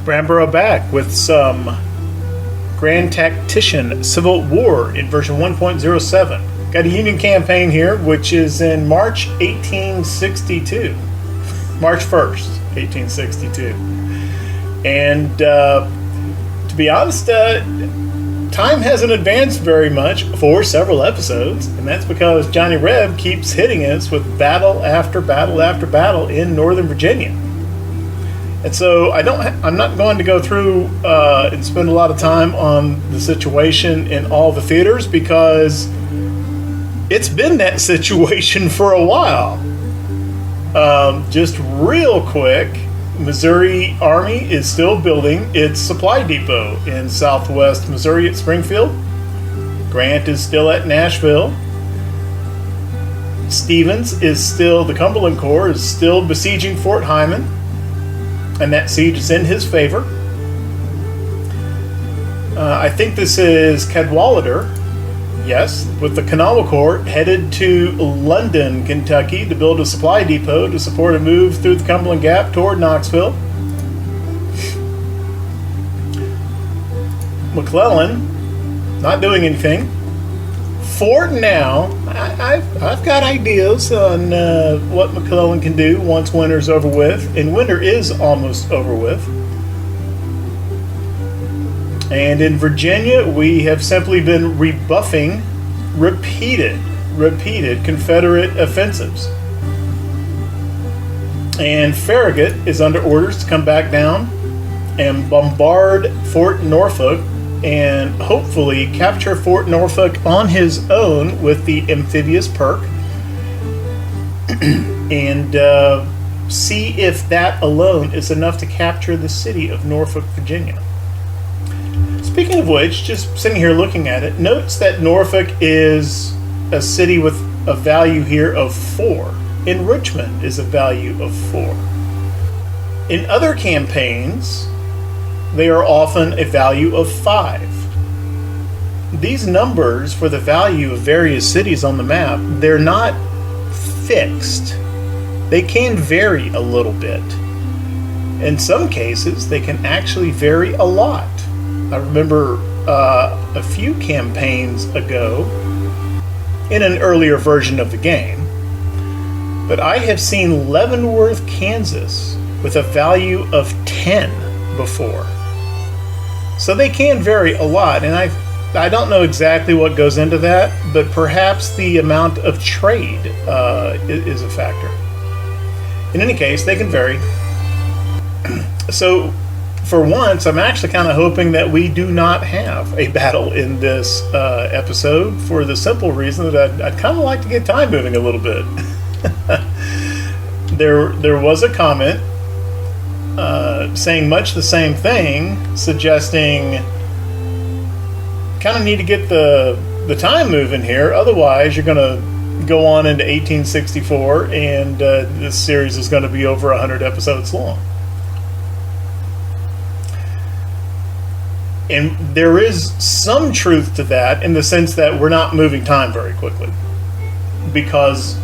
Bramborough back with some Grand Tactician Civil War in version 1.07. Got a Union campaign here, which is in March 1862. March 1st, 1862. And to be honest, time hasn't advanced very much for several episodes, and that's because Johnny Reb keeps hitting us with battle after battle after battle in Northern Virginia. And so I'm not going to go through and spend a lot of time on the situation in all the theaters, because it's been that situation for a while. Just real quick, Missouri Army is still building its supply depot in southwest Missouri at Springfield. Grant is still at Nashville. The Cumberland Corps is still besieging Fort Heiman, and that siege is in his favor. I think this is Cadwalader, yes, with the Kanawha Corps headed to London, Kentucky to build a supply depot to support a move through the Cumberland Gap toward Knoxville. McClellan, not doing anything. For now, I've got ideas on what McClellan can do once winter's over with, and winter is almost over with. And in Virginia, we have simply been rebuffing repeated Confederate offensives. And Farragut is under orders to come back down and bombard Fort Norfolk and hopefully capture Fort Norfolk on his own with the amphibious perk and see if that alone is enough to capture the city of Norfolk, Virginia. Speaking of which, just sitting here looking at it, notice that Norfolk is a city with a value here of 4, and Richmond is a value of 4. In other campaigns, they are often a value of 5. These numbers for the value of various cities on the map, they're not fixed. They can vary a little bit. In some cases, they can actually vary a lot. I remember a few campaigns ago, in an earlier version of the game, but I have seen Leavenworth, Kansas with a value of 10 before. So they can vary a lot, and I don't know exactly what goes into that, but perhaps the amount of trade is a factor. In any case, they can vary. So for once, I'm actually kind of hoping that we do not have a battle in this episode, for the simple reason that I'd kind of like to get time moving a little bit. There was a comment saying much the same thing, suggesting kind of need to get the time moving here, otherwise you're going to go on into 1864 and this series is going to be over 100 episodes long. And there is some truth to that, in the sense that we're not moving time very quickly, because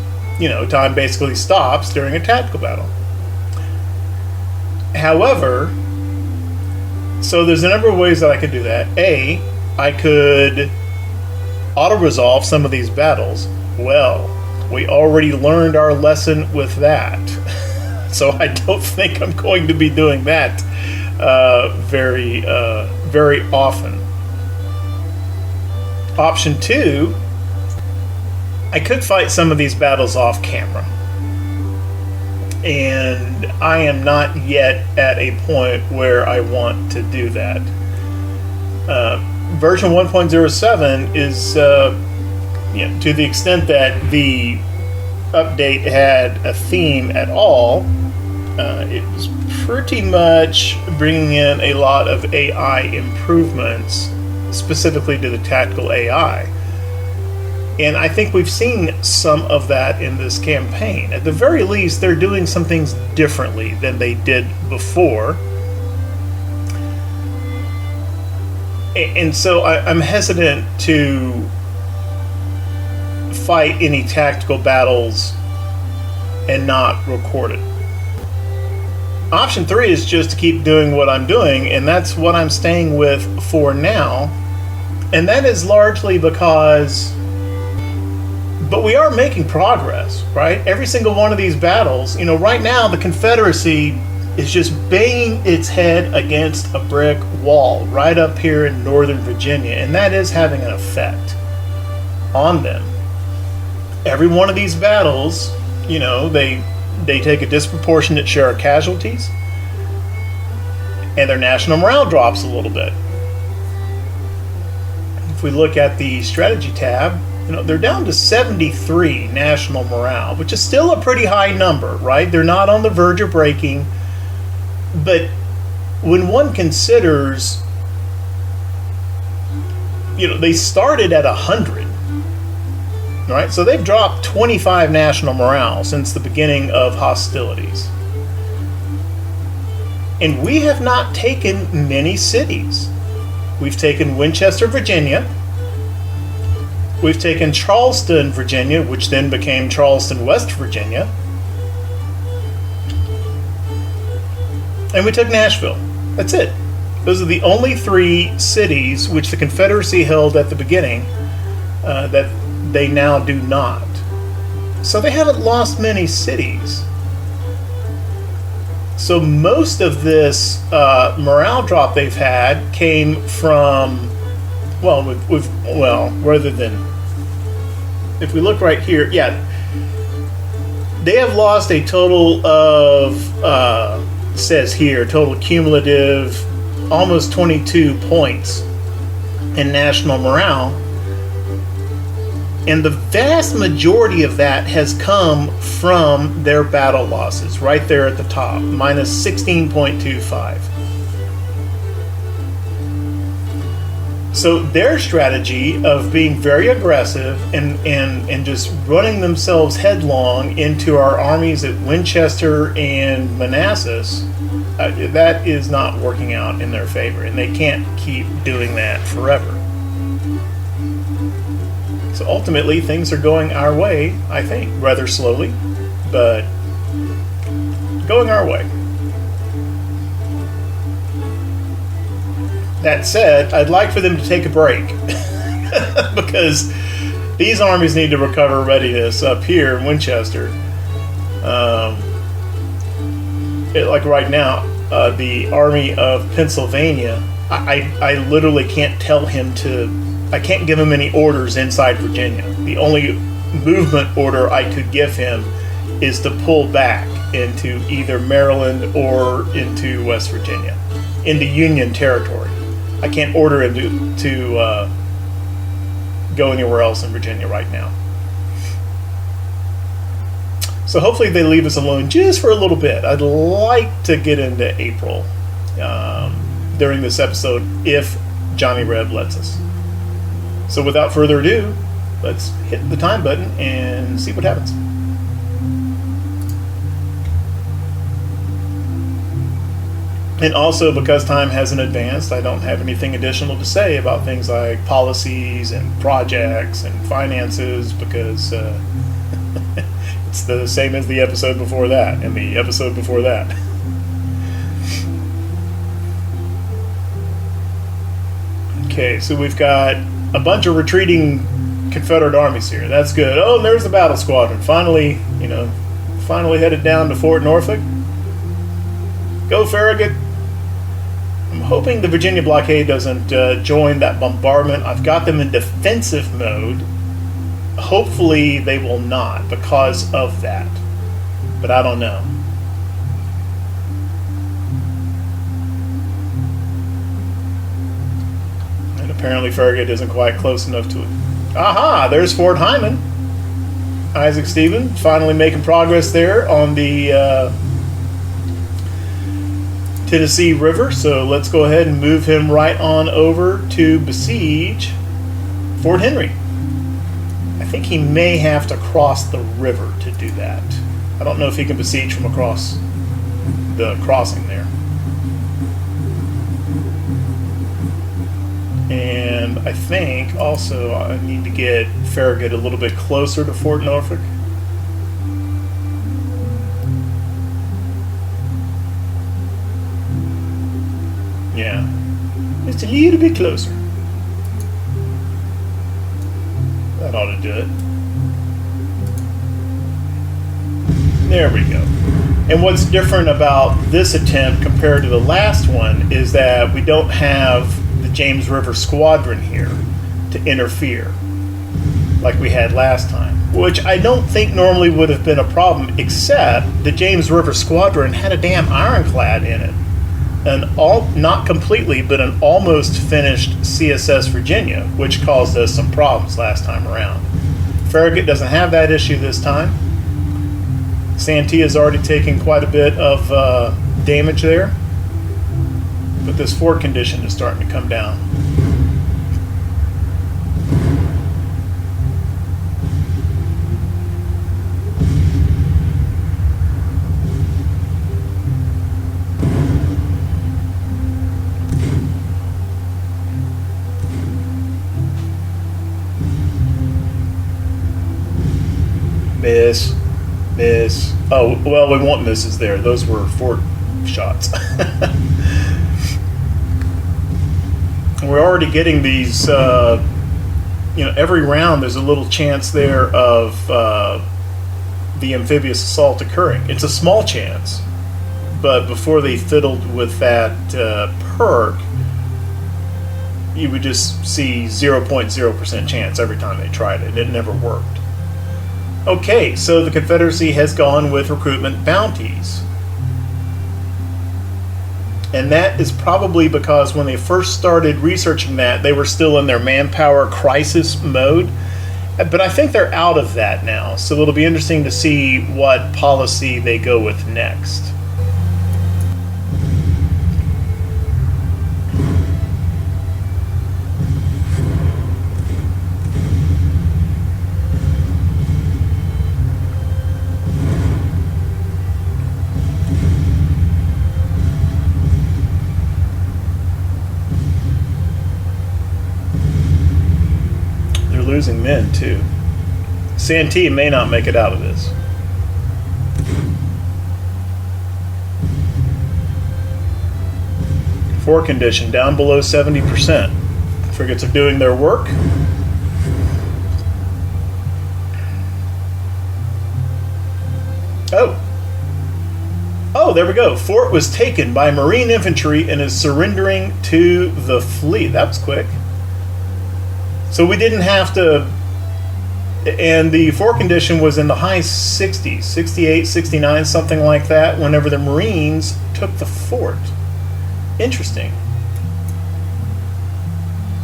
time basically stops during a tactical battle. However, so there's a number of ways that I could do that. A, I could auto-resolve some of these battles. Well, we already learned our lesson with that. So I don't think I'm going to be doing that very often. Option 2, I could fight some of these battles off camera. And I am not yet at a point where I want to do that. Version 1.07 is, to the extent that the update had a theme at all, it was pretty much bringing in a lot of AI improvements, specifically to the tactical AI. And I think we've seen some of that in this campaign. At the very least, they're doing some things differently than they did before. And so I'm hesitant to fight any tactical battles and not record it. Option 3 is just to keep doing what I'm doing, and that's what I'm staying with for now. And that is largely because, but we are making progress, right? Every single one of these battles, right now the Confederacy is just banging its head against a brick wall right up here in Northern Virginia, and that is having an effect on them. Every one of these battles, they take a disproportionate share of casualties, and their national morale drops a little bit. If we look at the strategy tab, they're down to 73 national morale, which is still a pretty high number, right? They're not on the verge of breaking, but when one considers, they started at 100. Right, so they've dropped 25 national morale since the beginning of hostilities. And we have not taken many cities. We've taken Winchester, Virginia. We've taken Charleston, Virginia, which then became Charleston, West Virginia. And we took Nashville. That's it. Those are the only 3 cities which the Confederacy held at the beginning that they now do not. So they haven't lost many cities. So most of this morale drop they've had came from, rather than, if we look right here, they have lost a total of, says here, total cumulative, almost 22 points in national morale. And the vast majority of that has come from their battle losses, right there at the top, minus 16.25. So their strategy of being very aggressive and just running themselves headlong into our armies at Winchester and Manassas, that is not working out in their favor, and they can't keep doing that forever. So ultimately, things are going our way, I think, rather slowly, but going our way. That said, I'd like for them to take a break because these armies need to recover readiness up here in Winchester. Like right now, the Army of Pennsylvania, I literally can't tell him I can't give him any orders inside Virginia. The only movement order I could give him is to pull back into either Maryland or into West Virginia, into Union territory. I can't order him to go anywhere else in Virginia right now. So hopefully they leave us alone just for a little bit. I'd like to get into April during this episode if Johnny Reb lets us. So without further ado, let's hit the time button and see what happens. And also, because time hasn't advanced, I don't have anything additional to say about things like policies and projects and finances, because it's the same as the episode before that and the episode before that. Okay, so we've got a bunch of retreating Confederate armies here. That's good. Oh, and there's the battle squadron. Finally headed down to Fort Norfolk. Go Farragut. I'm hoping the Virginia blockade doesn't join that bombardment. I've got them in defensive mode. Hopefully they will not because of that. But I don't know. And apparently Farragut isn't quite close enough to it. Aha! There's Fort Heiman. Isaac Stevens finally making progress there on the Tennessee River. So let's go ahead and move him right on over to besiege Fort Henry. I think he may have to cross the river to do that. I don't know if he can besiege from across the crossing there. And I think also I need to get Farragut a little bit closer to Fort Norfolk. Yeah. Just a little bit closer. That ought to do it. There we go. And what's different about this attempt compared to the last one is that we don't have the James River Squadron here to interfere like we had last time, which I don't think normally would have been a problem, except the James River Squadron had a damn ironclad in it. Not completely, but an almost finished CSS Virginia, which caused us some problems last time around. Farragut doesn't have that issue this time. Santee has already taken quite a bit of damage there, but this fort condition is starting to come down. Miss. Oh, well, we want misses there. Those were fort shots. We're already getting these, every round there's a little chance there of the amphibious assault occurring. It's a small chance, but before they fiddled with that perk, you would just see 0.0% chance every time they tried it. It never worked. Okay, so the Confederacy has gone with recruitment bounties. And that is probably because when they first started researching that, they were still in their manpower crisis mode. But I think they're out of that now, so it'll be interesting to see what policy they go with next. Losing men too. Santee may not make it out of this. Fort condition down below 70%. Frigates are doing their work. Oh, there we go. Fort was taken by Marine infantry and is surrendering to the fleet. That was quick. So we didn't have to, and the fort condition was in the high 60s, 68, 69, something like that, whenever the Marines took the fort. Interesting.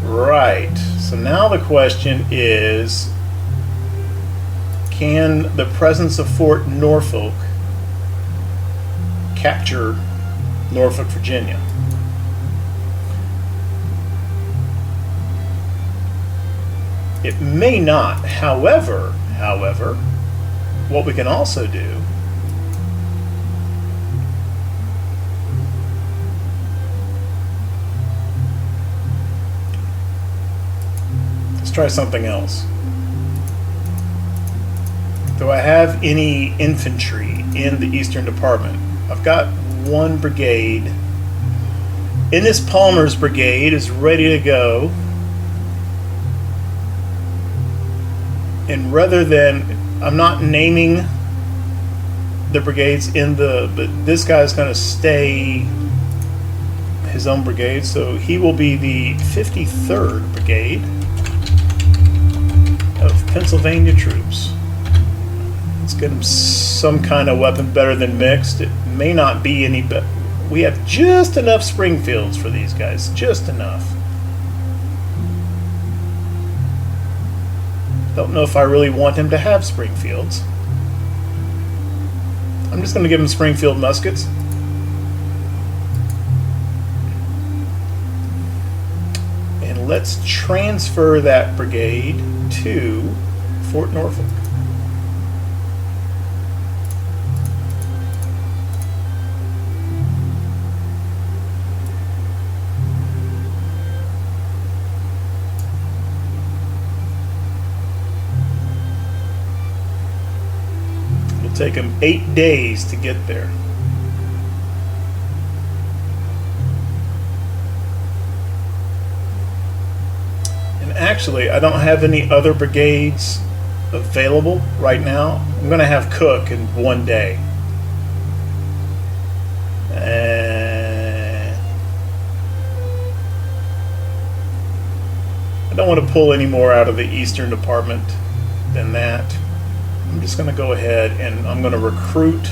Right. So now the question is, can the presence of Fort Norfolk capture Norfolk, Virginia? It may not. However, what we can also do let's try something else. Do I have any infantry in the Eastern Department? I've got one brigade. Ennis Palmer's brigade is ready to go. And rather than, I'm not naming the brigades but this guy's going to stay his own brigade, so he will be the 53rd Brigade of Pennsylvania troops. Let's get him some kind of weapon better than mixed. It may not be any better. We have just enough Springfields for these guys, just enough. Don't know if I really want him to have Springfields. I'm just going to give him Springfield muskets. And let's transfer that brigade to Fort Norfolk. Take them 8 days to get there. actually, I don't have any other brigades available right now. I'm going to have Cook in one day. And I don't want to pull any more out of the Eastern Department than that. I'm just going to go ahead and I'm going to recruit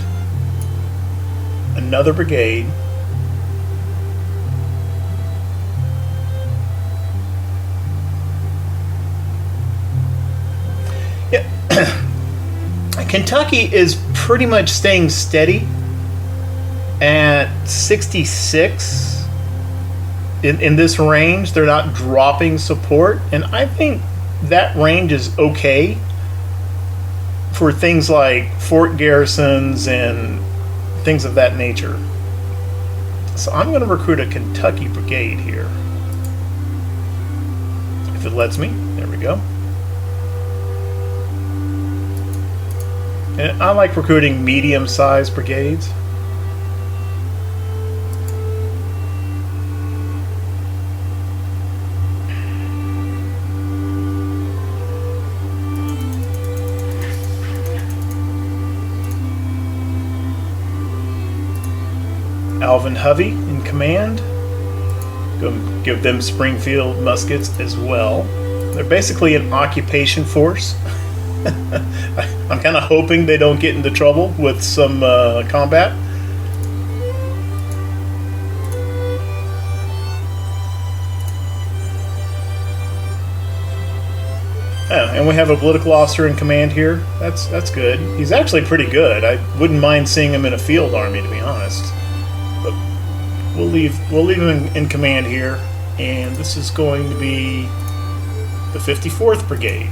another brigade. Yeah. Kentucky is pretty much staying steady at 66 in this range. They're not dropping support, and I think that range is okay for things like fort garrisons and things of that nature. So I'm going to recruit a Kentucky brigade here. If it lets me. There we go. And I like recruiting medium-sized brigades. Alvin Hovey in command. Go give them Springfield muskets as well. They're basically an occupation force. I'm kind of hoping they don't get into trouble with some combat. Yeah, and we have a political officer in command here. That's good. He's actually pretty good. I wouldn't mind seeing him in a field army, to be honest. But we'll leave him in command here, and this is going to be the 54th Brigade.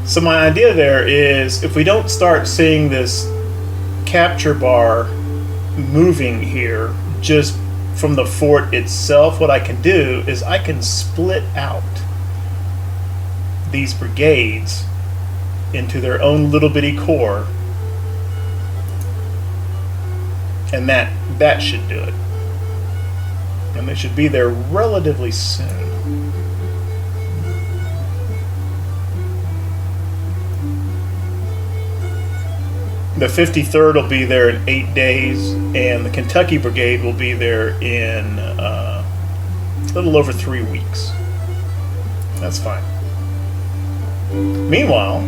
So my idea there is, if we don't start seeing this capture bar moving here just from the fort itself, what I can do is I can split out these brigades into their own little bitty corps, and that should do it. And they should be there relatively soon. The 53rd will be there in 8 days, and the Kentucky Brigade will be there in a little over 3 weeks. That's fine. Meanwhile,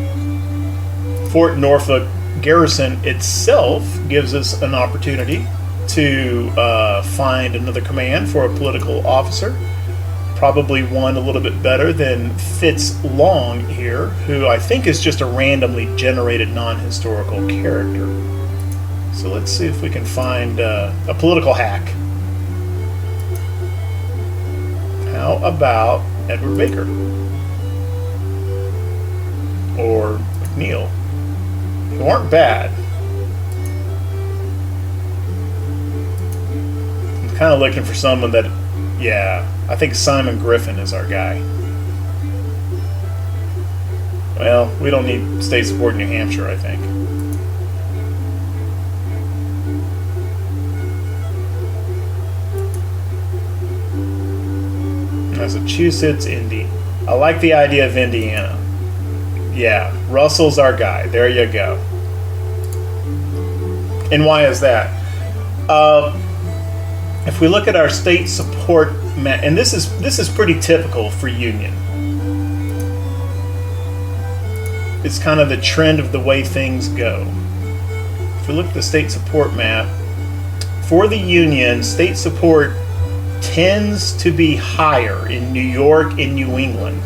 Fort Norfolk garrison itself gives us an opportunity to find another command for a political officer. Probably one a little bit better than Fitz Long here, who I think is just a randomly generated non-historical character. So let's see if we can find a political hack. How about Edward Baker? Or McNeil? Who aren't bad. I'm kind of looking for someone that, yeah, I think Simon Griffin is our guy. Well, we don't need state support in New Hampshire, I think. Massachusetts, Indy. I like the idea of Indiana. Yeah, Russell's our guy. There you go. And why is that? If we look at our state support map, and this is pretty typical for Union. It's kind of the trend of the way things go. If we look at the state support map, for the Union, state support tends to be higher in New York and New England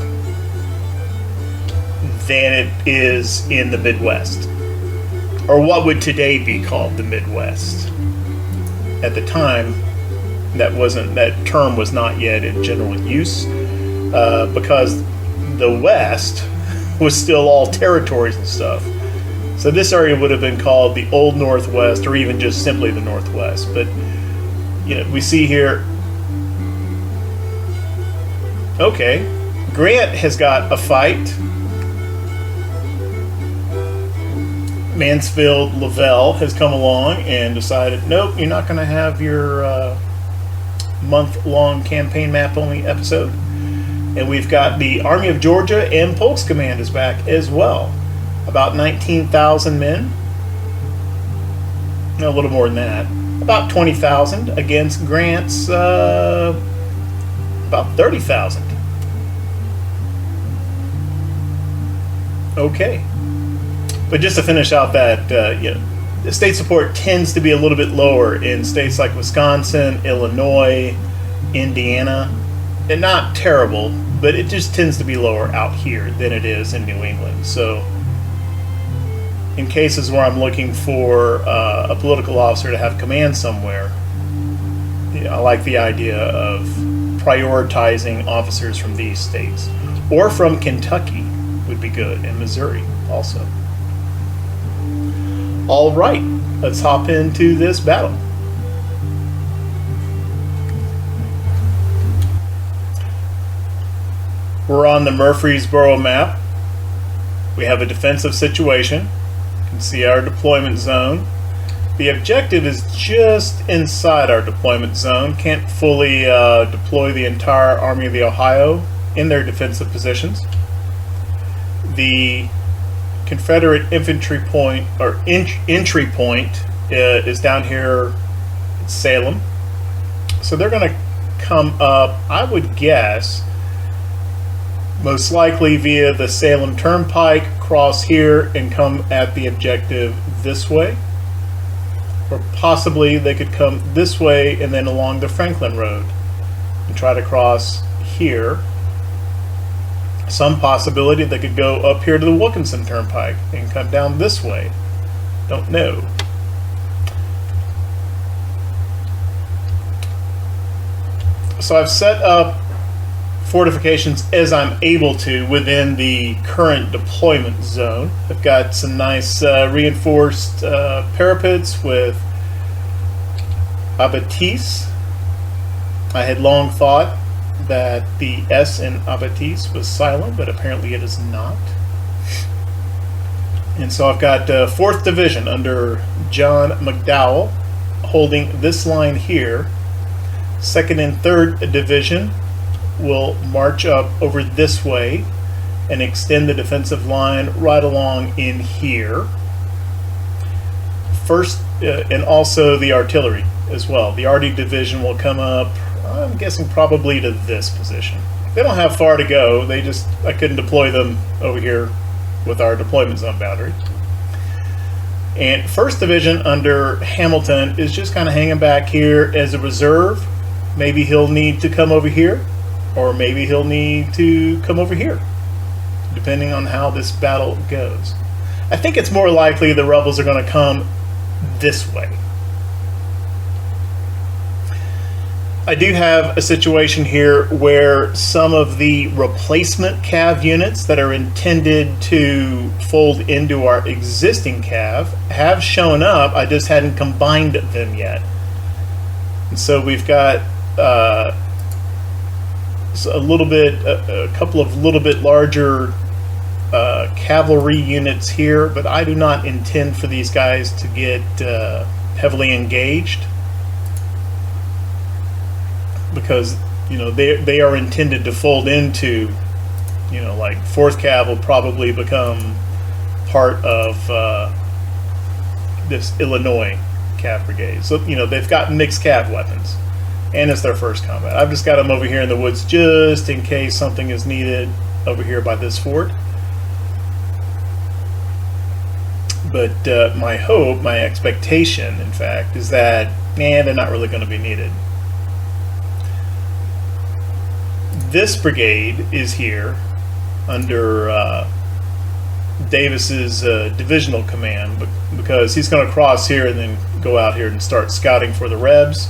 than it is in the Midwest, or what would today be called the Midwest. At the time, that term was not yet in general use, because the West was still all territories and stuff. So this area would have been called the Old Northwest, or even just simply the Northwest. But we see here Okay, Grant has got a fight. Mansfield Lavelle has come along and decided, nope, you're not going to have your month-long campaign map only episode. And we've got the Army of Georgia and Polk's Command is back as well. About 19,000 men. No, a little more than that. About 20,000 against Grant's about 30,000. Okay. But just to finish out that, the state support tends to be a little bit lower in states like Wisconsin, Illinois, Indiana. And not terrible, but it just tends to be lower out here than it is in New England. So in cases where I'm looking for a political officer to have command somewhere, I like the idea of prioritizing officers from these states. Or from Kentucky would be good, and Missouri also. All right, let's hop into this battle. We're on the Murfreesboro map. We have a defensive situation. You can see our deployment zone. The objective is just inside our deployment zone. Can't fully deploy the entire Army of the Ohio in their defensive positions. The Confederate infantry point, or entry point, is down here in Salem. So they're going to come up, I would guess, most likely via the Salem Turnpike, cross here and come at the objective this way. Or possibly they could come this way and then along the Franklin Road and try to cross here. Some possibility they could go up here to the Wilkinson Turnpike and come down this way. Don't know. So I've set up fortifications as I'm able to within the current deployment zone. I've got some nice reinforced parapets with abatis. I had long thought that the S in abatis was silent, but apparently it is not. And so I've got 4th Division under John McDowell holding this line here. 2nd and 3rd Division will march up over this way and extend the defensive line right along in here. First, and also the artillery as well. The RD Division will come up, I'm guessing probably to this position. They don't have far to go. I couldn't deploy them over here with our deployment zone boundary. And 1st Division under Hamilton is just kind of hanging back here as a reserve. Maybe he'll need to come over here, or maybe he'll need to come over here, depending on how this battle goes. I think it's more likely the rebels are going to come this way. I do have a situation here where some of the replacement cav units that are intended to fold into our existing cav have shown up. I just hadn't combined them yet. And so we've got a couple of little bit larger cavalry units here, but I do not intend for these guys to get heavily engaged, because they are intended to fold into, like 4th Cav will probably become part of this Illinois Cav brigade. So they've got mixed Cav weapons, and it's their first combat. I've just got them over here in the woods just in case something is needed over here by this fort. But my hope, my expectation, in fact, is that they're not really going to be needed. This brigade is here under Davis's divisional command, because he's going to cross here and then go out here and start scouting for the Rebs.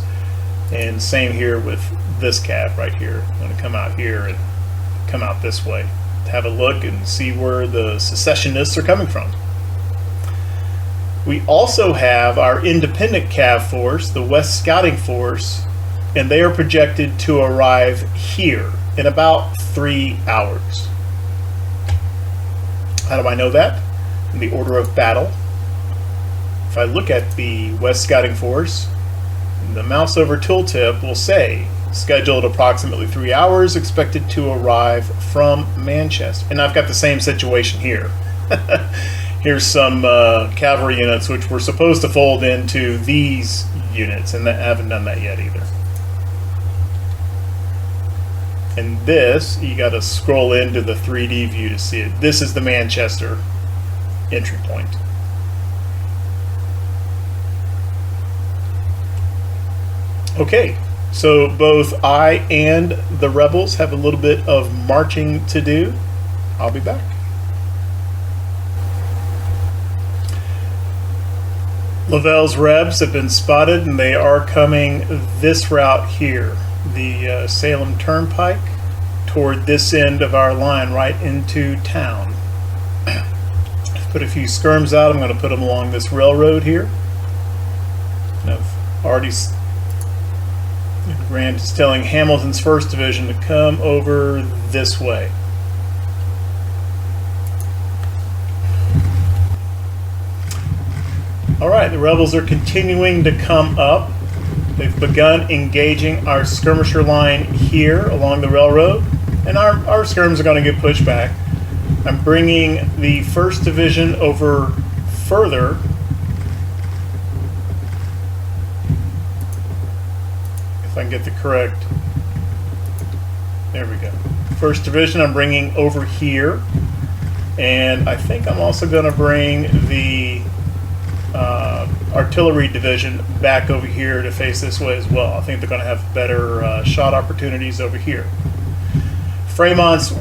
And same here with this cav right here. I'm going to come out here and come out this way to have a look and see where the secessionists are coming from. We also have our independent cav force, the West Scouting Force, and they are projected to arrive here. in about 3 hours. How do I know that? In the order of battle. If I look at the West Scouting Force, the mouse over tooltip will say, scheduled approximately 3 hours, expected to arrive from Manchester. And I've got the same situation here. Here's some cavalry units which were supposed to fold into these units, and I haven't done that yet either. And this, you got to scroll into the 3D view to see it. This is the Manchester entry point. Okay, so both I and the rebels have a little bit of marching to do. I'll be back. Lavelle's rebs have been spotted, and they are coming this route here, the Salem Turnpike, toward this end of our line, right into town. I've put a few skirms out. I'm going to put them along this railroad here. And I've already... Grant is telling Hamilton's 1st Division to come over this way. Alright, the rebels are continuing to come up. They've begun engaging our skirmisher line here along the railroad, and our skirms are going to get pushed back. I'm bringing the 1st Division over further. If I can get the correct, there we go. 1st Division I'm bringing over here, and I think I'm also going to bring the artillery division back over here to face this way as well. I think they're going to have better shot opportunities over here. Fremont's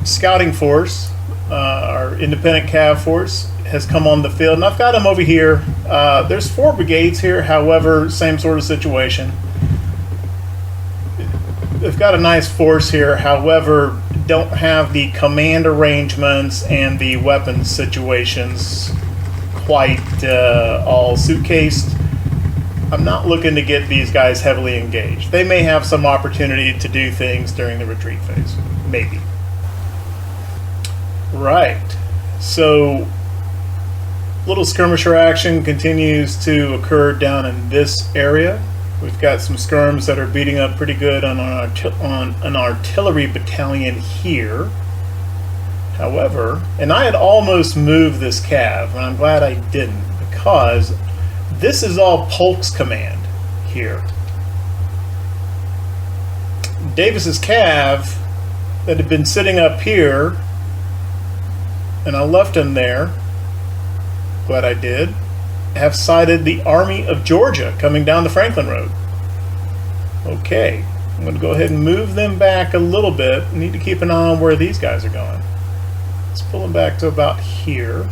scouting force, our independent cav force, has come on the field, and I've got them over here. There's 4 brigades here, however, same sort of situation. They've got a nice force here, however, don't have the command arrangements and the weapons situations quite all suitcased. I'm not looking to get these guys heavily engaged. They may have some opportunity to do things during the retreat phase. Maybe. Right. So, little skirmisher action continues to occur down in this area. We've got some skirms that are beating up pretty good on an artillery battalion here. However, and I had almost moved this cav, and I'm glad I didn't, because this is all Polk's command here. Davis's cav that had been sitting up here, and I left him there, glad I did, have sighted the Army of Georgia coming down the Franklin Road. Okay, I'm going to go ahead and move them back a little bit. I need to keep an eye on where these guys are going. Let's pull them back to about here.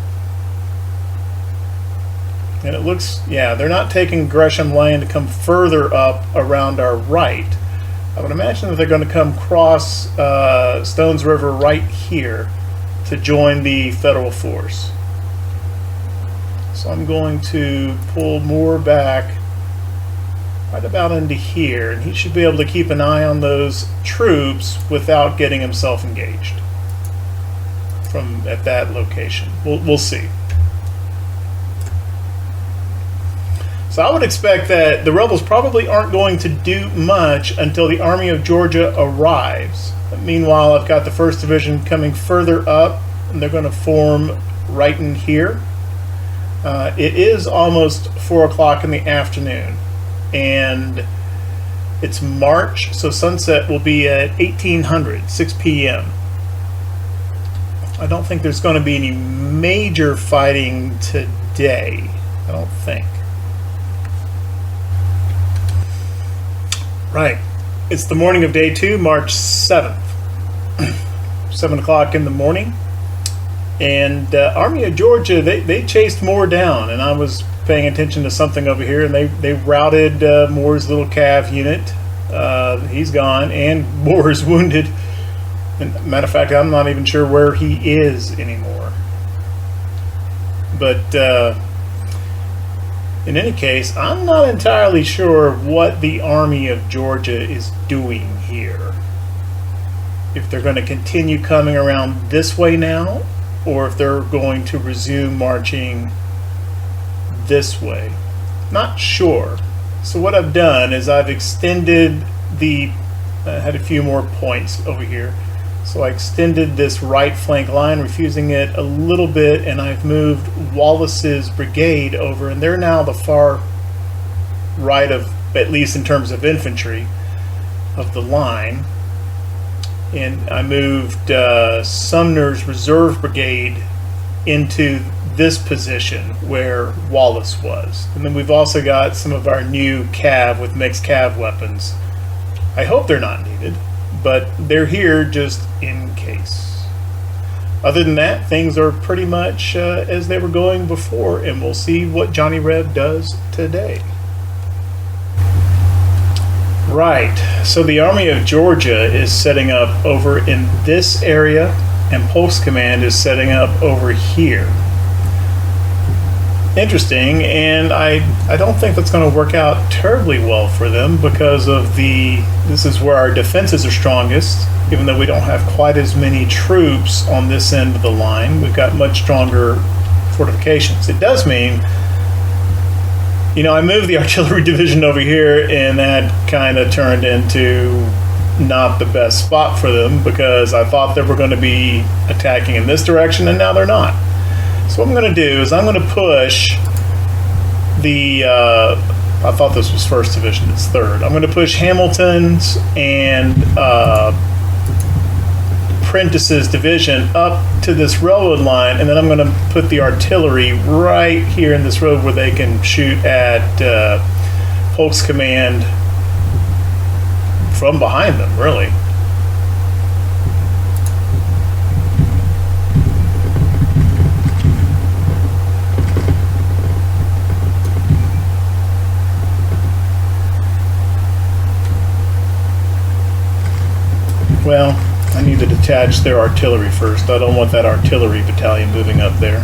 And it looks, yeah, they're not taking Gresham Lane to come further up around our right. I would imagine that they're going to come across Stones River right here to join the federal force. So I'm going to pull Moore back right about into here, and he should be able to keep an eye on those troops without getting himself engaged from at that location. We'll see. So I would expect that the rebels probably aren't going to do much until the Army of Georgia arrives. Meanwhile, I've got the 1st Division coming further up, and they're going to form right in here. It is almost 4 o'clock in the afternoon, and it's March, so sunset will be at 1800, 6 p.m. I don't think there's going to be any major fighting today. I don't think. Right. It's the morning of day 2, March 7th. 7 o'clock in the morning. And Army of Georgia, they chased Moore down, and I was paying attention to something over here, and they routed Moore's little cav unit. He's gone, and Moore's wounded. And matter of fact, I'm not even sure where he is anymore. But in any case, I'm not entirely sure what the Army of Georgia is doing here. if they're going to continue coming around this way now, or if they're going to resume marching this way. Not sure. So what I've done is I've extended had a few more points over here. So I extended this right flank line, refusing it a little bit, and I've moved Wallace's brigade over, and they're now the far right of, at least in terms of infantry, of the line. And I moved Sumner's reserve brigade into this position where Wallace was. And then we've also got some of our new cav with mixed cav weapons. I hope they're not needed, but they're here just in case. Other than that, things are pretty much as they were going before, and we'll see what Johnny Reb does today. Right, so the Army of Georgia is setting up over in this area, and Polk's command is setting up over here. Interesting, and I don't think that's going to work out terribly well for them because of this is where our defenses are strongest, even though we don't have quite as many troops on this end of the line. We've got much stronger fortifications. It does mean, I moved the artillery division over here, and that kind of turned into not the best spot for them because I thought they were going to be attacking in this direction, and now they're not. So what I'm going to do is I'm going to push I thought this was 1st Division, it's 3rd. I'm going to push Hamilton's and Prentice's division up to this railroad line, and then I'm going to put the artillery right here in this road where they can shoot at Polk's command from behind them, really. Well, I need to detach their artillery first. I don't want that artillery battalion moving up there.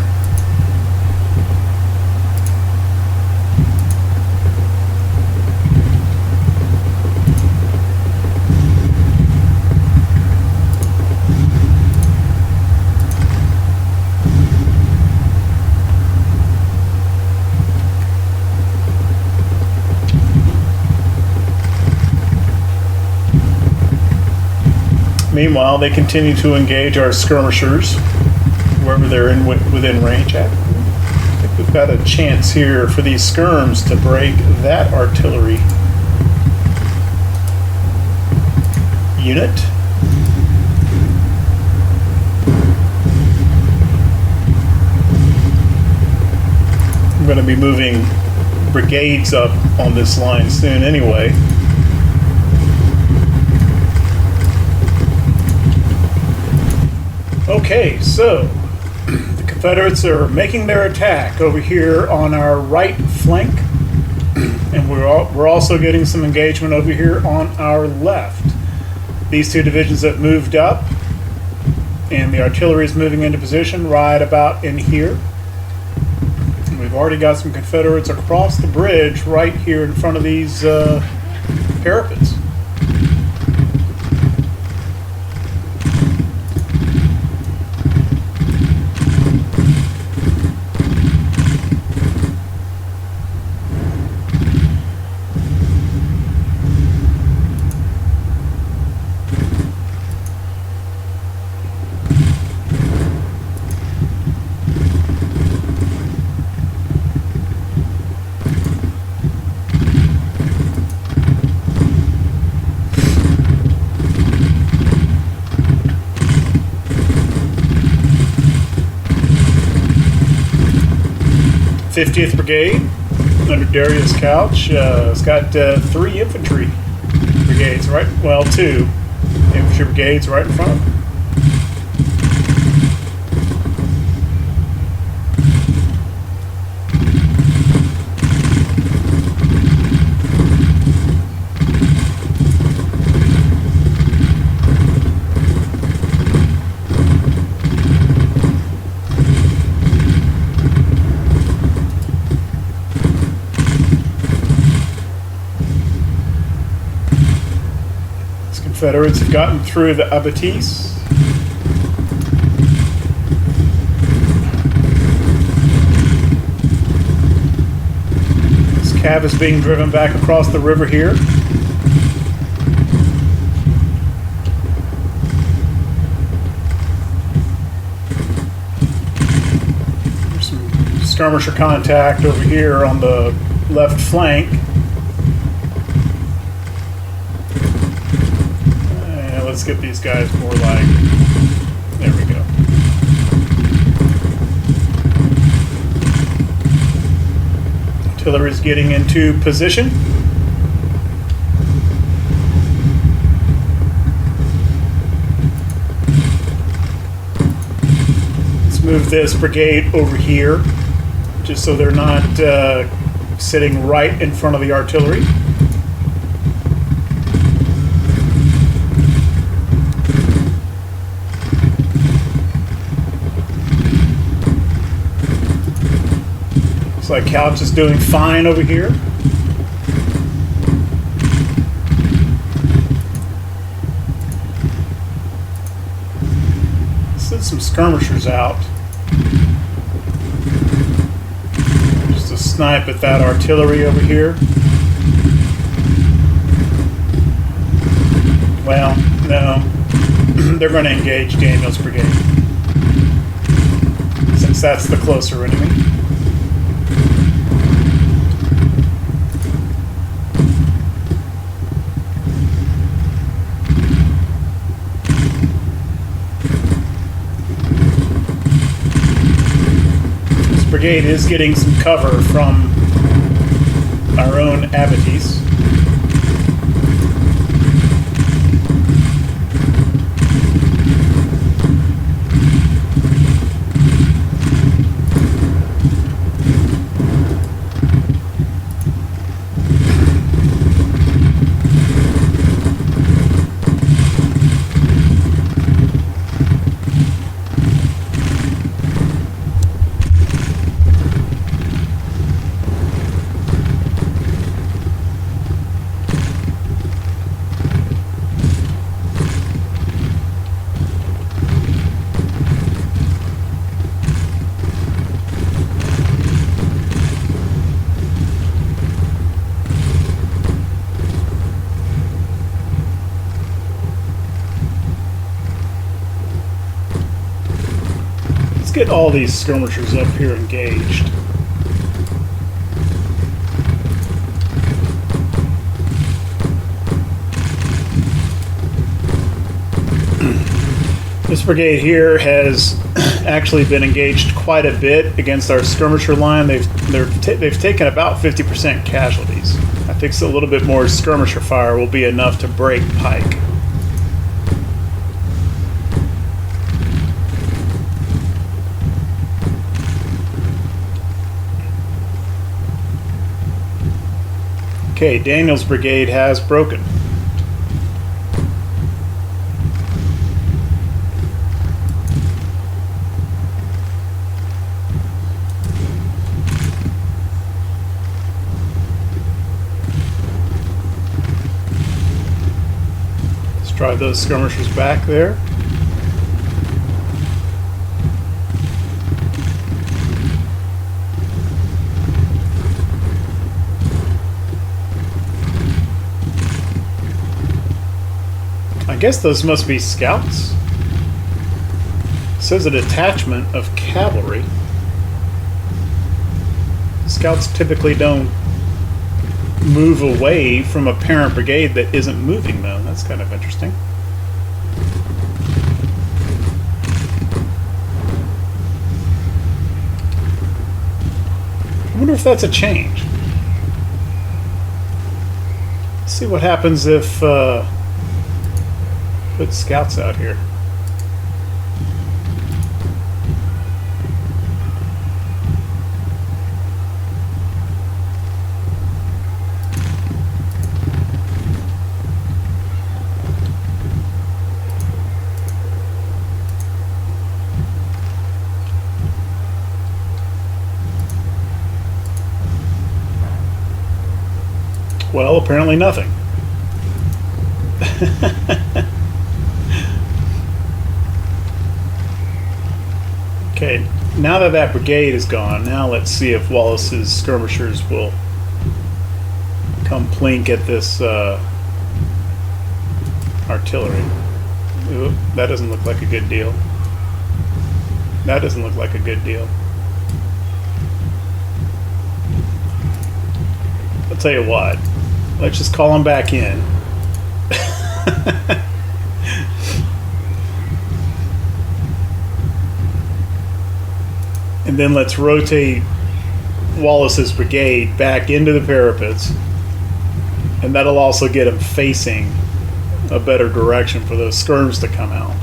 Meanwhile, they continue to engage our skirmishers wherever they're within range at. I think we've got a chance here for these skirms to break that artillery unit. I'm going to be moving brigades up on this line soon anyway. Okay, so the Confederates are making their attack over here on our right flank, and we're also getting some engagement over here on our left. These two divisions have moved up, and the artillery is moving into position right about in here. And we've already got some Confederates across the bridge right here in front of these parapets. '50th Brigade under Darius Couch. It's got 3 infantry brigades, right? Well, 2 infantry brigades right in front of them. Confederates have gotten through the abattis. This cab is being driven back across the river here. There's some skirmisher contact over here on the left flank. Let's get these guys more like, there we go. Artillery's getting into position. Let's move this brigade over here, just so they're not sitting right in front of the artillery. Like Couch is doing fine over here. Send some skirmishers out just to snipe at that artillery over here. Well, no, they're going to engage Daniel's brigade since that's the closer enemy. Brigade is getting some cover from our own abattis. Let's get all these skirmishers up here engaged. This brigade here has actually been engaged quite a bit against our skirmisher line. They've taken about 50% casualties. I think a little bit more skirmisher fire will be enough to break Pike. Okay, Daniel's brigade has broken. Let's drive those skirmishers back there. I guess those must be scouts. It says a detachment of cavalry. Scouts typically don't move away from a parent brigade that isn't moving, though. That's kind of interesting. I wonder if that's a change. Let's see what happens if put scouts out here. Well, apparently nothing. Okay, now that that brigade is gone, now let's see if Wallace's skirmishers will come plink at this artillery. Ooh, that doesn't look like a good deal. That doesn't look like a good deal. I'll tell you what, let's just call them back in. And then let's rotate Wallace's brigade back into the parapets, and that'll also get him facing a better direction for those skirms to come out.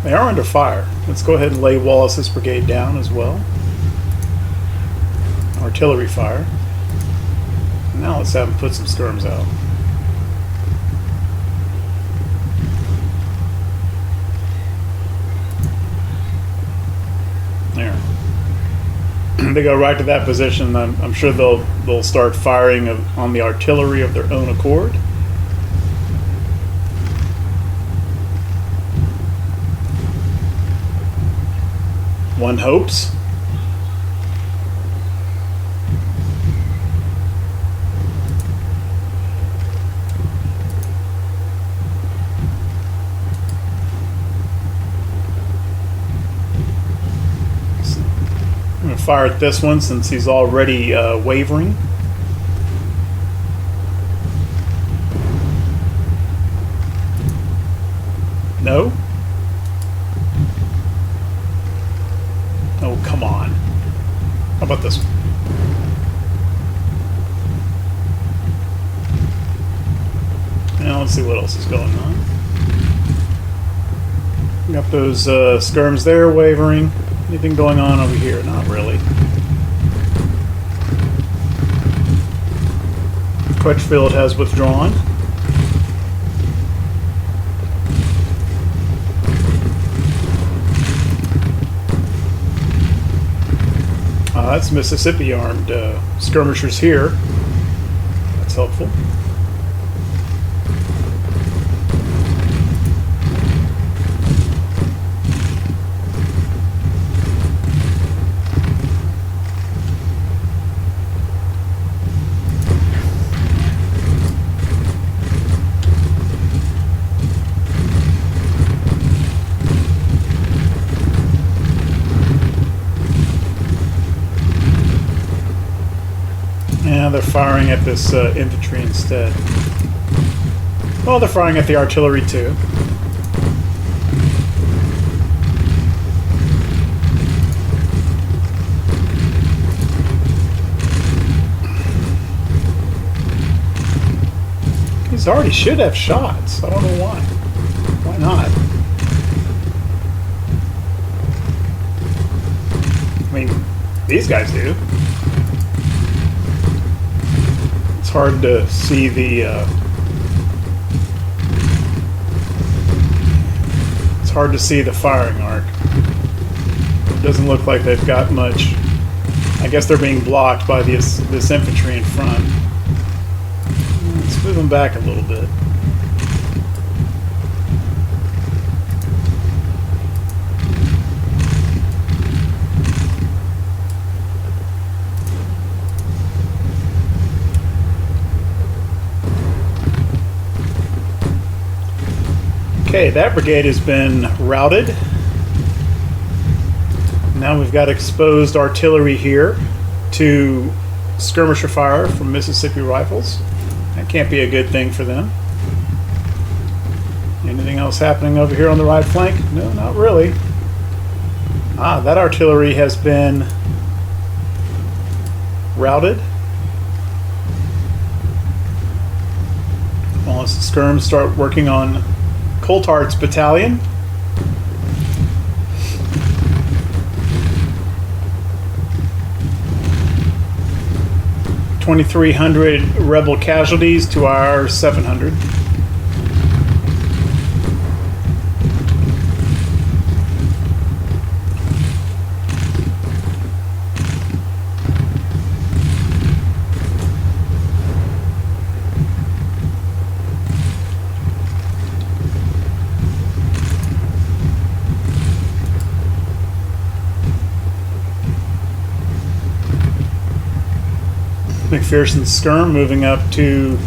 They are under fire. Let's go ahead and lay Wallace's brigade down as well. Artillery fire. Now let's have them put some skirms out. There. They go right to that position. I'm sure they'll start firing on the artillery of their own accord. One hopes. I'm going to fire at this one since he's already wavering. No? Oh, come on. How about this one? Now let's see what else is going on. Got those skirms there wavering. Anything going on over here? Not really. Crutchfield has withdrawn. That's Mississippi armed skirmishers here. That's helpful. Yeah, they're firing at this infantry instead. Well, they're firing at the artillery too. These already should have shots. I don't know why. Why not? I mean, these guys do. It's hard to see the firing arc. It doesn't look like they've got much. I guess they're being blocked by this infantry in front. Let's move them back a little bit. Okay, that brigade has been routed. Now we've got exposed artillery here to skirmisher fire from Mississippi rifles. That can't be a good thing for them. Anything else happening over here on the right flank? No, not really. Ah, that artillery has been routed. Well, as the skirms start working on Coulthard's battalion. $2,300 rebel casualties to our 700. McPherson's skirm moving up to...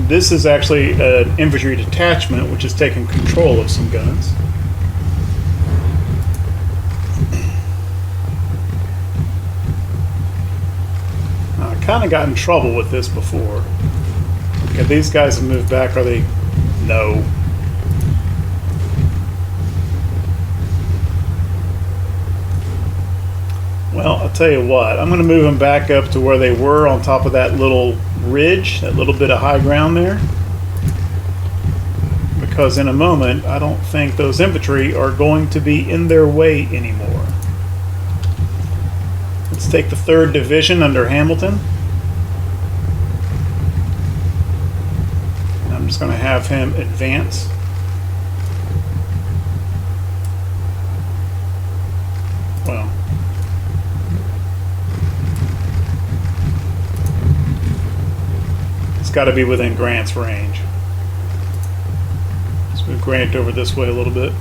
This is actually an infantry detachment, which is taking control of some guns. I kind of got in trouble with this before. Okay, these guys have moved back. Are they? No. Well, I'll tell you what. I'm going to move them back up to where they were on top of that little ridge, that little bit of high ground there. Because in a moment, I don't think those infantry are going to be in their way anymore. Let's take the 3rd Division under Hamilton. I'm just going to have him advance. Well, it's got to be within Grant's range. Let's move Grant over this way a little bit.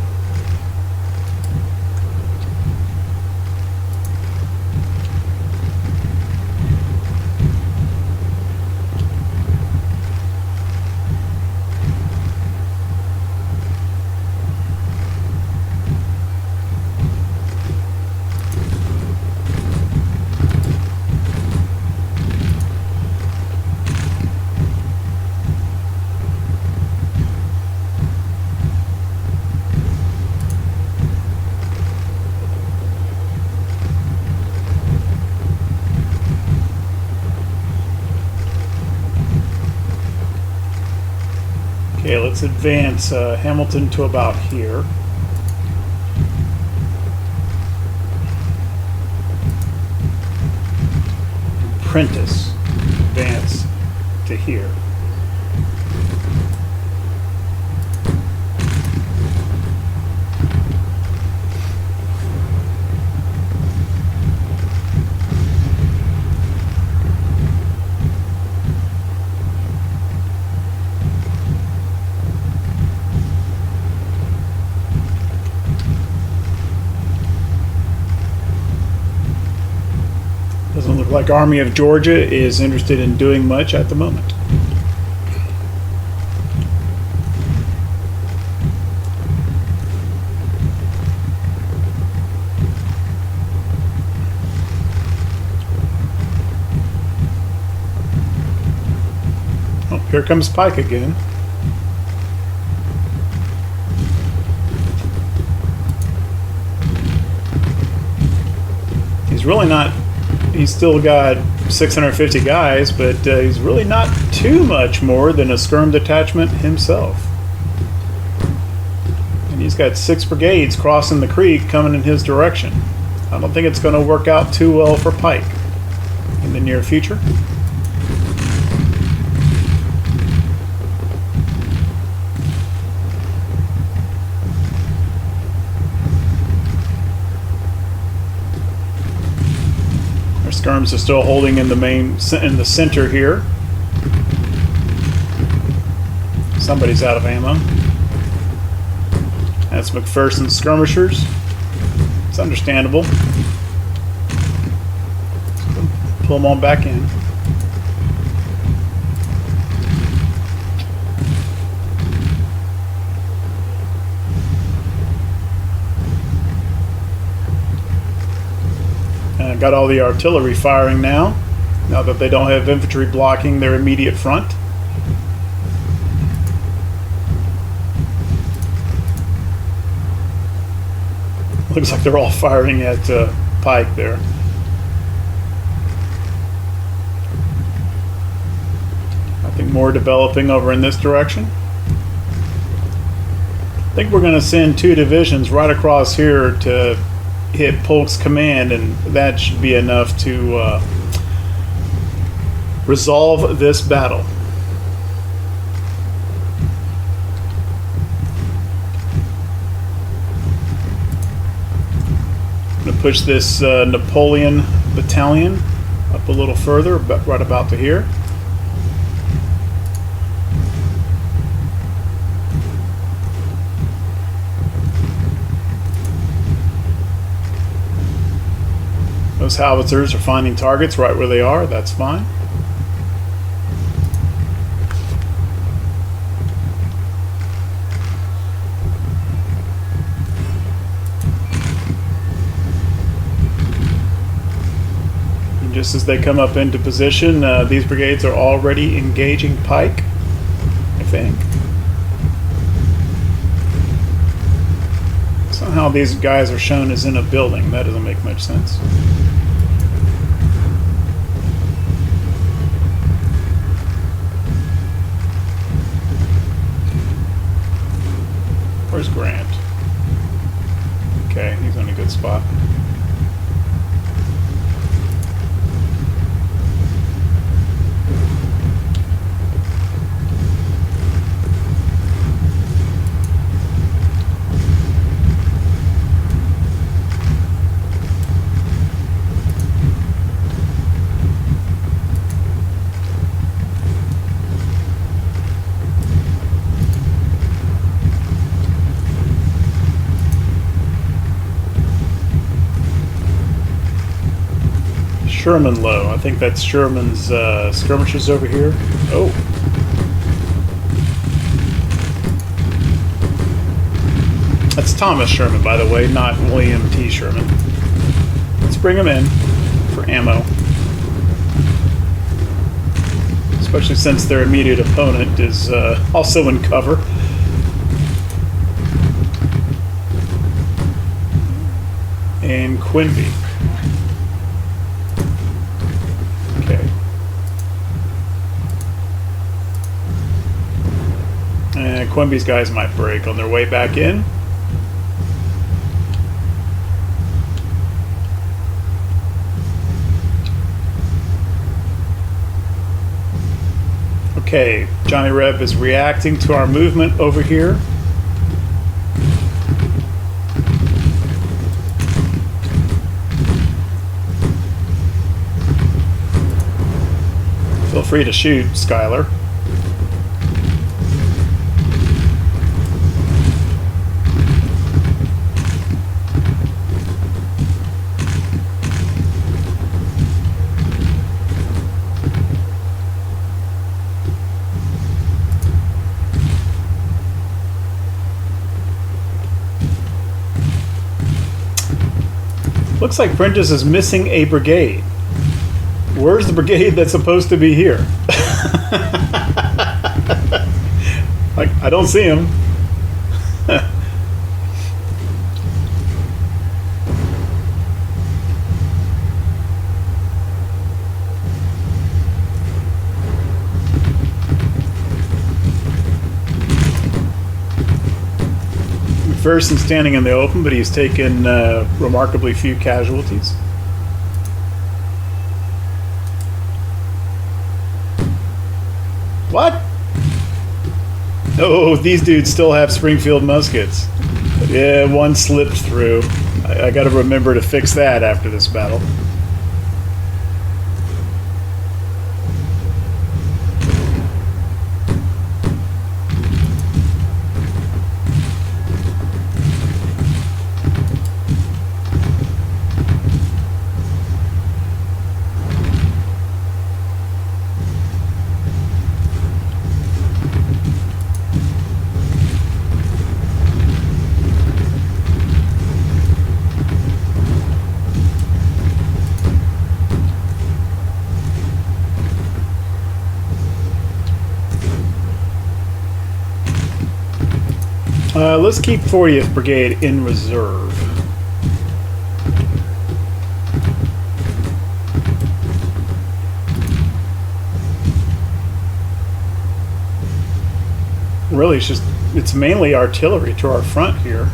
Okay, let's advance Hamilton to about here. Prentice, advance to here. Doesn't look like Army of Georgia is interested in doing much at the moment. Oh, here comes Pike again. He's really not... He's still got 650 guys, but he's really not too much more than a skirm detachment himself. And he's got 6 brigades crossing the creek coming in his direction. I don't think it's going to work out too well for Pike in the near future. Skirms are still holding in the center here. Somebody's out of ammo. That's McPherson's skirmishers. It's understandable. Pull them on back in. Got all the artillery firing now that they don't have infantry blocking their immediate front. Looks like they're all firing at Pike there. Nothing more developing over in this direction. I think we're going to send 2 divisions right across here to hit Polk's command, and that should be enough to resolve this battle. I'm going to push this Napoleon battalion up a little further, but right about to here. Those Those howitzers are finding targets right where they are. That's fine. And just as they come up into position, these brigades are already engaging pike, I think. Somehow these guys are shown as in a building. That doesn't make much sense. Where's Grant? Okay, he's in a good spot. Sherman low. I think that's Sherman's skirmishers over here. Oh. That's Thomas Sherman, by the way, not William T. Sherman. Let's bring him in for ammo. Especially since their immediate opponent is also in cover. And Quinby. And Quimby's guys might break on their way back in. Okay, Johnny Reb is reacting to our movement over here. Feel free to shoot, Skylar. Looks like Prentice is missing a brigade. Where's the brigade that's supposed to be here? Like, I don't see him. McPherson standing in the open, but he's taken remarkably few casualties. What? Oh, these dudes still have Springfield muskets. Yeah, one slipped through. I got to remember to fix that after this battle. Let's keep 40th Brigade in reserve. Really, it's mainly artillery to our front here.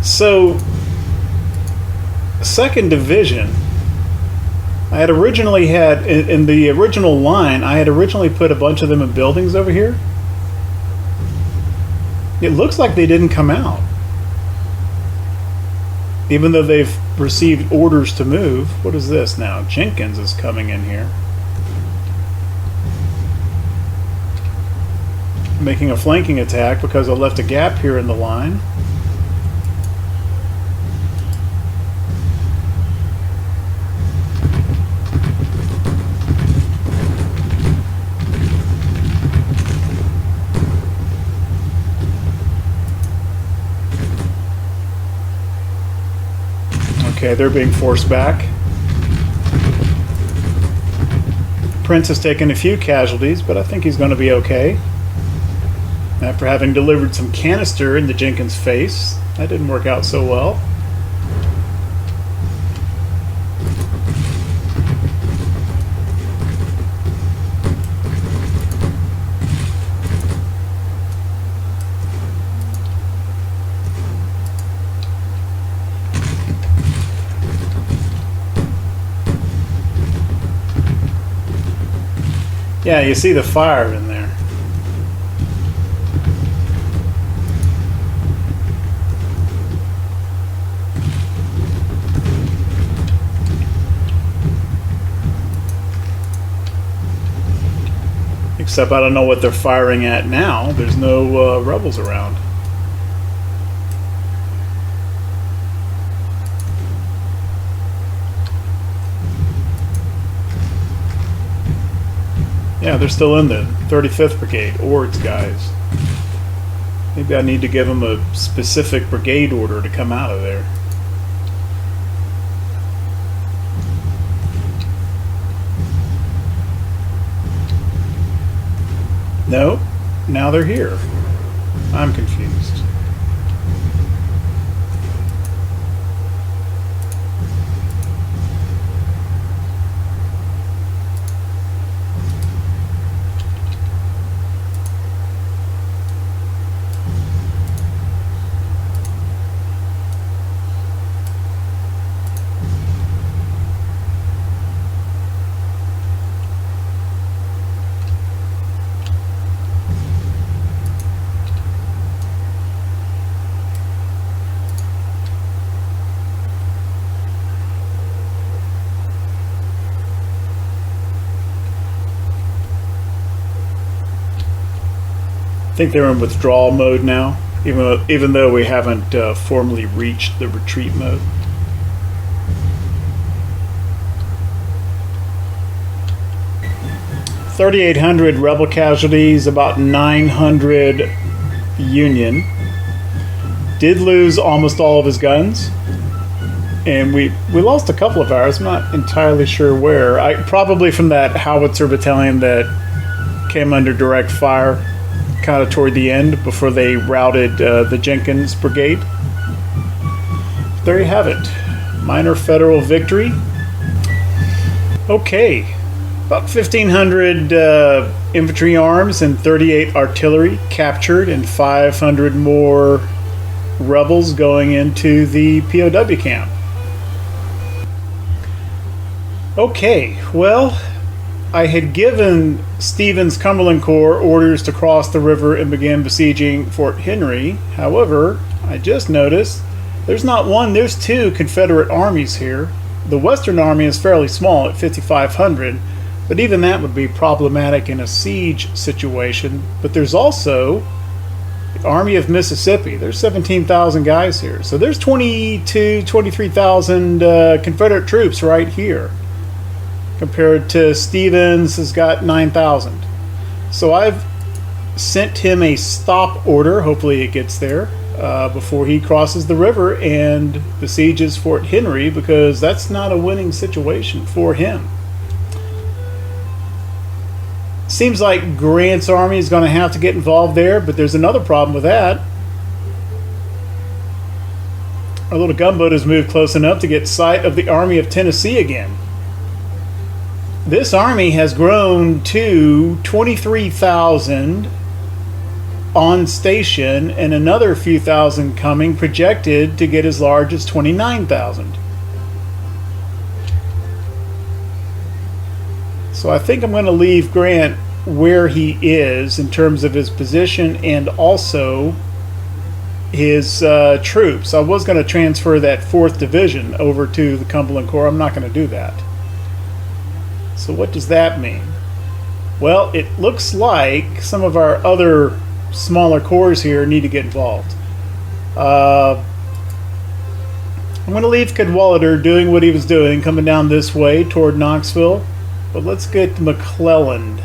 So, 2nd Division, I had originally had, in the original line, I had originally put a bunch of them in buildings over here. It looks like they didn't come out. Even though they've received orders to move. What is this now? Jenkins is coming in here. making a flanking attack because I left a gap here in the line. Okay, they're being forced back. Prince has taken a few casualties, but I think he's going to be okay. After having delivered some canister into Jenkins' face, that didn't work out so well. Yeah, you see the fire in there. Except I don't know what they're firing at now. There's no rebels around. Yeah, they're still in the 35th Brigade, Ord's guys. Maybe I need to give them a specific brigade order to come out of there. No, now they're here. I'm confused. I think they're in withdrawal mode now, even though we haven't formally reached the retreat mode. .3,800 rebel casualties, about 900 Union. Did lose almost all of his guns, and we lost a couple of ours. I'm not entirely sure where. Probably from that howitzer battalion that came under direct fire kind of toward the end before they routed the Jenkins Brigade. There you have it. Minor federal victory. Okay. About 1,500 infantry arms and 38 artillery captured, and 500 more rebels going into the POW camp. Okay, well, I had given Stevens' Cumberland Corps orders to cross the river and begin besieging Fort Henry. However, I just noticed there's not one, there's two Confederate armies here. The Western Army is fairly small at 5,500, but even that would be problematic in a siege situation. But there's also the Army of Mississippi. There's 17,000 guys here. So there's 23,000 Confederate troops right here, compared to Stevens has got 9,000. So I've sent him a stop order, hopefully it gets there, before he crosses the river and besieges Fort Henry, because that's not a winning situation for him. Seems like Grant's army is going to have to get involved there, but there's another problem with that. Our little gunboat has moved close enough to get sight of the Army of Tennessee again. This army has grown to 23,000 on station, and another few thousand coming, projected to get as large as 29,000. So I think I'm going to leave Grant where he is in terms of his position and also his troops. I was going to transfer that 4th Division over to the Cumberland Corps. I'm not going to do that. So what does that mean? Well, it looks like some of our other smaller corps here need to get involved. I'm going to leave Cadwallader doing what he was doing, coming down this way toward Knoxville. But let's get McClellan.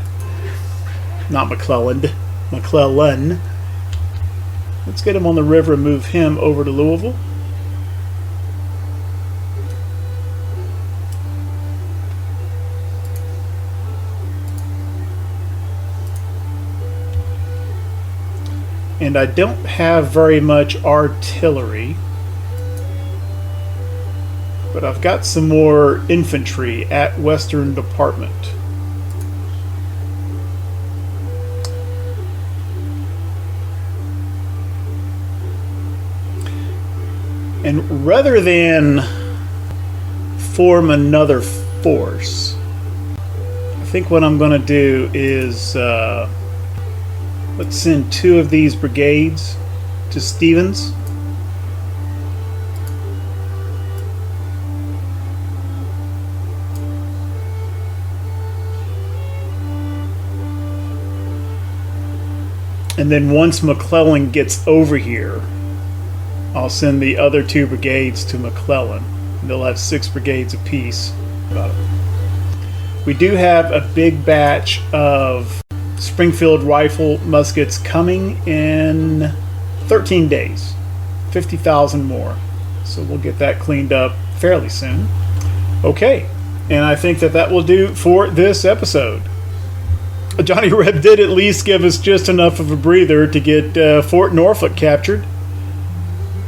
Not McClellan. McClellan. Let's get him on the river and move him over to Louisville. And I don't have very much artillery, but I've got some more infantry at Western Department. And rather than form another force, I think what I'm going to do is let's send 2 of these brigades to Stevens. And then once McClellan gets over here, I'll send the other 2 brigades to McClellan. They'll have 6 brigades apiece. We do have a big batch of Springfield rifle muskets coming in 13 days. 50,000 more. So we'll get that cleaned up fairly soon. Okay, and I think that will do for this episode. Johnny Reb did at least give us just enough of a breather to get Fort Norfolk captured.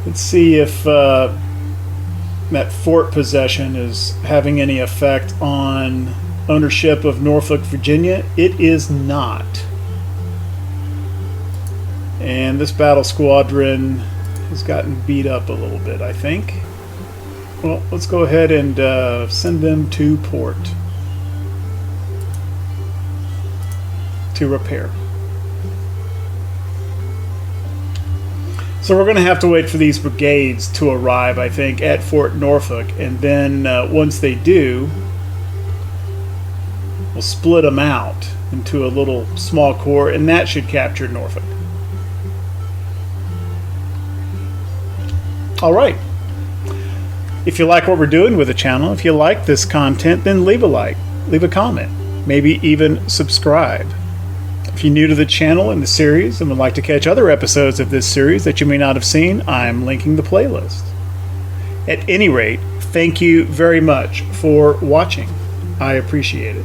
Let's see if that fort possession is having any effect on ownership of Norfolk, Virginia. It is not. And this battle squadron has gotten beat up a little bit, I think. Well, let's go ahead and send them to port to repair. So we're going to have to wait for these brigades to arrive, I think, at Fort Norfolk, and then once they do, we'll split them out into a little small corps, and that should capture Norfolk. All right. If you like what we're doing with the channel, if you like this content, then leave a like, leave a comment, maybe even subscribe. If you're new to the channel and the series and would like to catch other episodes of this series that you may not have seen, I'm linking the playlist. At any rate, thank you very much for watching. I appreciate it.